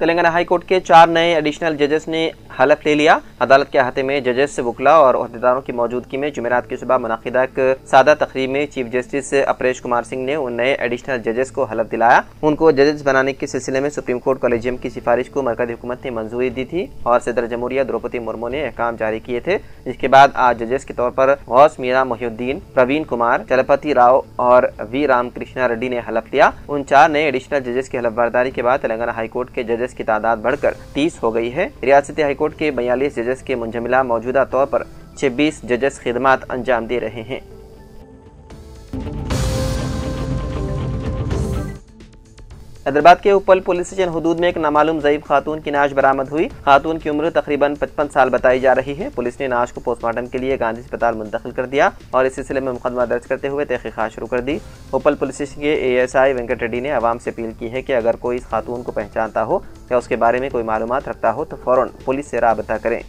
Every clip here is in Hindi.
तेलंगाना हाईकोर्ट के 4 नए एडिशनल जजेस ने हलफ ले लिया। अदालत के अहाते में जजेस, वकला और ओहदेदारों की मौजूदगी में जुमेरात की सुबह मुनाकिदा एक सादा तकरीब में चीफ जस्टिस अपरेश कुमार सिंह ने उन नए एडिशनल जजेस को हलफ दिलाया। उनको जजेस बनाने के सिलसिले में सुप्रीम कोर्ट कॉलेजियम की सिफारिश को मरकजी हुकूमत ने मंजूरी दी थी और सदर जमहूरिया द्रौपदी मुर्मू ने अहकाम जारी किए थे। जिसके बाद आज जजेस के तौर पर गौस मीरा मोहिउद्दीन, प्रवीण कुमार, चलपति राव और वी रामकृष्णा रेड्डी ने हलफ लिया। उन 4 नए एडिशनल जजेस की हलफबरदारी के बाद तेलंगाना हाईकोर्ट के जजेस की तादाद बढ़कर 30 हो गई है। रियासती हाईकोर्ट के 42 जजेस के मुंजमिला मौजूदा तौर पर 26 जजेस खिदमात अंजाम दे रहे हैं। हैदराबाद के उपल पुलिस स्टेशन हुदूद में एक नामालूम ज़ईफ खातून की नाश बरामद हुई। खातून की उम्र तकरीबन 55 साल बताई जा रही है। पुलिस ने नाश को पोस्टमार्टम के लिए गांधी अस्पताल मुंतकिल कर दिया और इस सिलसिले में मुकदमा दर्ज करते हुए तहकीकात शुरू कर दी। उपल पुलिस स्टेशन के ASI वेंकट रेड्डी ने आवाम से अपील की है कि अगर कोई इस खातून को पहचानता हो या उसके बारे में कोई मालूमात रखता हो तो फौरन पुलिस से राबता करें।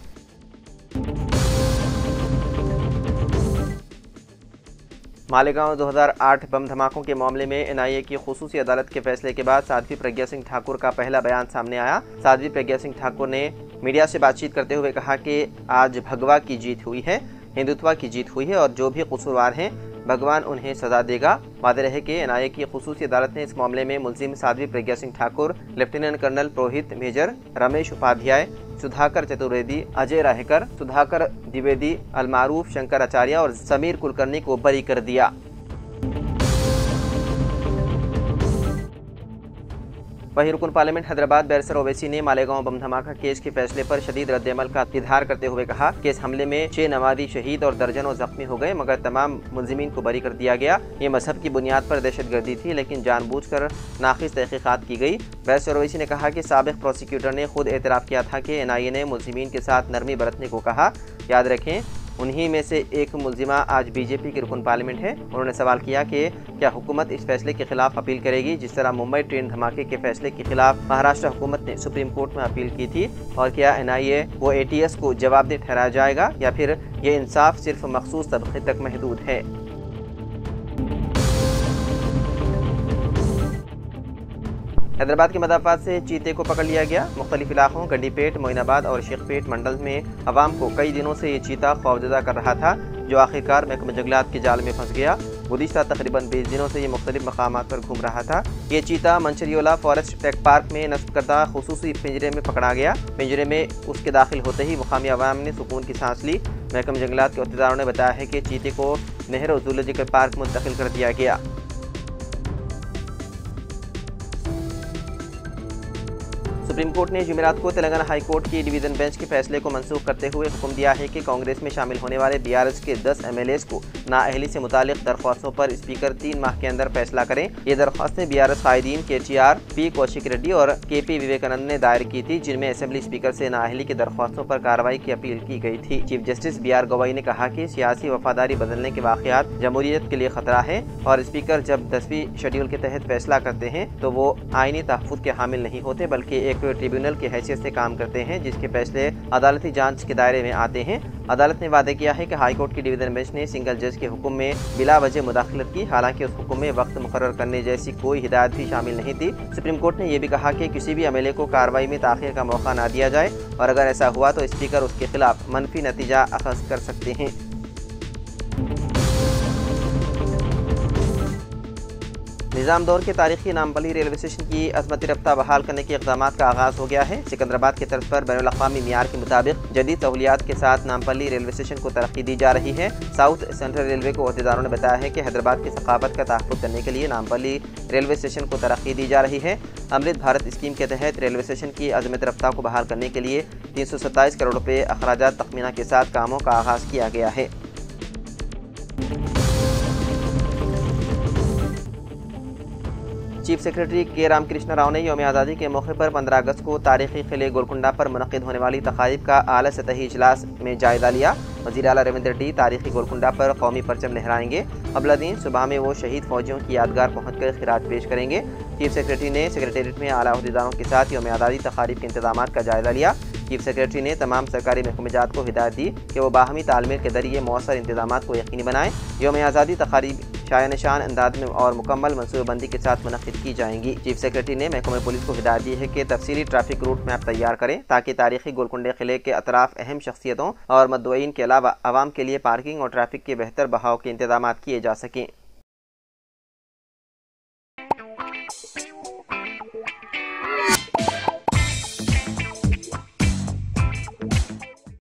मालेगांव 2008 बम धमाकों के मामले में NIA की खुसूसी अदालत के फैसले के बाद साध्वी प्रज्ञा सिंह ठाकुर का पहला बयान सामने आया। साध्वी प्रज्ञा सिंह ठाकुर ने मीडिया से बातचीत करते हुए कहा कि आज भगवा की जीत हुई है, हिंदुत्व की जीत हुई है और जो भी कसूरवार हैं भगवान उन्हें सजा देगा। वादे रहे कि NIA की खुसूसी अदालत ने इस मामले में मुलजिम साध्वी प्रज्ञा सिंह ठाकुर, लेफ्टिनेंट कर्नल पुरोहित, मेजर रमेश उपाध्याय, सुधाकर चतुर्वेदी, अजय राहेकर, सुधाकर द्विवेदी, अलमारूफ शंकर आचार्य और समीर कुलकर्णी को बरी कर दिया। वहीं रुकन पार्लियामेंट हैदराबाद बैरिस्टर ओवैसी ने मालेगांव बम धमाका केस के फैसले पर शदीद रद्द-ए-अमल का इजहार करते हुए कहा कि इस हमले में 6 नवादी शहीद और दर्जनों जख्मी हो गए मगर तमाम मुलजिमीन को बरी कर दिया गया। ये मजहब की बुनियाद पर दहशतगर्दी थी लेकिन जानबूझकर नाक़िस तहकीकात की गई। बैरिस्टर ओवैसी ने कहा कि साबिक प्रोसिक्यूटर ने खुद एतराफ़ किया था कि NIA ने मुलजिमीन के साथ नरमी बरतने को कहा। याद रखें उन्हीं में से एक मुलजिमा आज BJP की रुकन पार्लियामेंट है। उन्होंने सवाल किया कि क्या हुकूमत इस फैसले के खिलाफ अपील करेगी जिस तरह मुंबई ट्रेन धमाके के फैसले के खिलाफ महाराष्ट्र हुकूमत ने सुप्रीम कोर्ट में अपील की थी, और क्या NIA वो ATS को जवाबदेह ठहराया जाएगा या फिर ये इंसाफ सिर्फ मखसूस तबके तक महदूद है। हैदराबाद के मदाफात से चीते को पकड़ लिया गया। मुख्तलिफ इलाकों गड्डीपेट, मोइनाबाद और शेखपेट मंडल में अवाम को कई दिनों से ये चीता खौफजदा कर रहा था जो आखिरकार महकमा जंगलात के जाल में फंस गया। गुज़िश्ता तकरीबन 20 दिनों से ये मुख्तलिफ मकामात पर घूम रहा था। ये चीता मंचरियोला फॉरेस्ट टेक पार्क में नस्ब करदा खुसूसी पिंजरे में पकड़ा गया। पिंजरे में उसके दाखिल होते ही मुकामी अवाम ने सुकून की सांस ली। महकमा जंगलात के अहदेदारों ने बताया है कि चीते को नेहरू जूलॉजिकल पार्क मुंतकिल कर दिया गया। सुप्रीम कोर्ट ने जुमेरात को तेलंगाना हाई कोर्ट की डिवीजन बेंच के फैसले को मंसूख करते हुए हुक्म दिया है कि कांग्रेस में शामिल होने वाले BRS के 10 MLAs को नाअहली से मुतालिक दरख्वास्तों पर स्पीकर 3 माह के अंदर फैसला करें। ये दरख्वास्तें BRS कायदीन KTR, P Kaushik Reddy और KP विवेकानंद ने दायर की थी जिनमें असेंबली स्पीकर से नाअहली के दरख्वास्तों पर कार्रवाई की अपील की गई थी। चीफ जस्टिस BR गवाई ने कहा कि सियासी वफादारी बदलने के वाक़यात जमहूरियत के लिए खतरा है और स्पीकर जब 10वीं शेड्यूल के तहत फैसला करते हैं तो वो आईनी तहफ़्फ़ुज़ के हामिल नहीं होते बल्कि एक ट्रिब्यूनल की हैसियत से काम करते हैं जिसके फैसले अदालती जांच के दायरे में आते हैं। अदालत ने वादे किया है कि हाई कोर्ट की डिवीजन बेंच ने सिंगल जज के हुक्म में बिला वजह मुदाखलत की, हालांकि उस हुक्म में वक्त मुकर्रर करने जैसी कोई हिदायत भी शामिल नहीं थी। सुप्रीम कोर्ट ने यह भी कहा कि किसी भी MLA को कार्रवाई में ताख़ीर का मौका न दिया जाए और अगर ऐसा हुआ तो स्पीकर उसके खिलाफ मनफी नतीजा अखज़ कर सकते हैं। निज़ाम दौर के तारीखी नामपल्ली रेलवे स्टेशन की अज़मती रफ्ता बहाल करने के इक़दाम का आगाज़ हो गया है। सिकंदराबाद की तर्ज पर बैनुल-अक़वामी मियार के मुताबिक जदीद सहूलियात के साथ नामपल्ली रेलवे स्टेशन को तरक्की दी जा रही है। साउथ सेंट्रल रेलवे को अहदेदारों ने बताया है कि हैदराबाद की सकाफत का तहफ़्फ़ुज़ करने के लिए नामपल्ली रेलवे स्टेशन को तरक्की दी जा रही है। अमृत भारत स्कीम के तहत रेलवे स्टेशन की अज़मती रफ्ता को बहाल करने के लिए 327 करोड़ रुपये अखराजात तख़मीना के साथ कामों का आगाज़ किया गया है। चीफ सेक्रेटरी के रामकृष्ण राव ने यौम आज़ादी के मौके पर 15 अगस्त को तारीखी किले गोलकुंडा पर मुनक़िद होने वाली तक़ारीब का आला सतही इजलास में जायज़ा लिया। वज़ीर आला रेवंत रेड्डी तारीखी गोलकुंडा पर कौमी परचम लहराएंगे। अगला दिन सुबह में वो शहीद फौजियों की यादगार पहुँचकर खिराज पेश करेंगे। चीफ सेक्रेटरी ने सेक्रेटेरिएट में आला अहदेदारों के साथ यौम आज़ादी तक़ारीब के इंतज़ामात का जायज़ा लिया। चीफ सेक्रेटरी ने तमाम सरकारी महकमेजात को हिदायत दी कि वो बाहमी तालमेल के जरिए मौसर इंतजाम को यकीनी बनाएं। यौम आज़ादी तकारीब शाया निशान अंदाज में और मुकम्मल मनसूबाबंदी के साथ मुनक़िद की जाएंगी। चीफ सेक्रेटरी ने महकमे पुलिस को हिदायत दी है कि तफसीली ट्रैफिक रूट मैप तैयार करें ताकि तारीखी गोलकुंडे किले के अतराफ अहम शख्सियतों और मद्दूईन के अलावा आवाम के लिए पार्किंग और ट्रैफिक के बेहतर बहाव के इंतजाम किए जा सकें।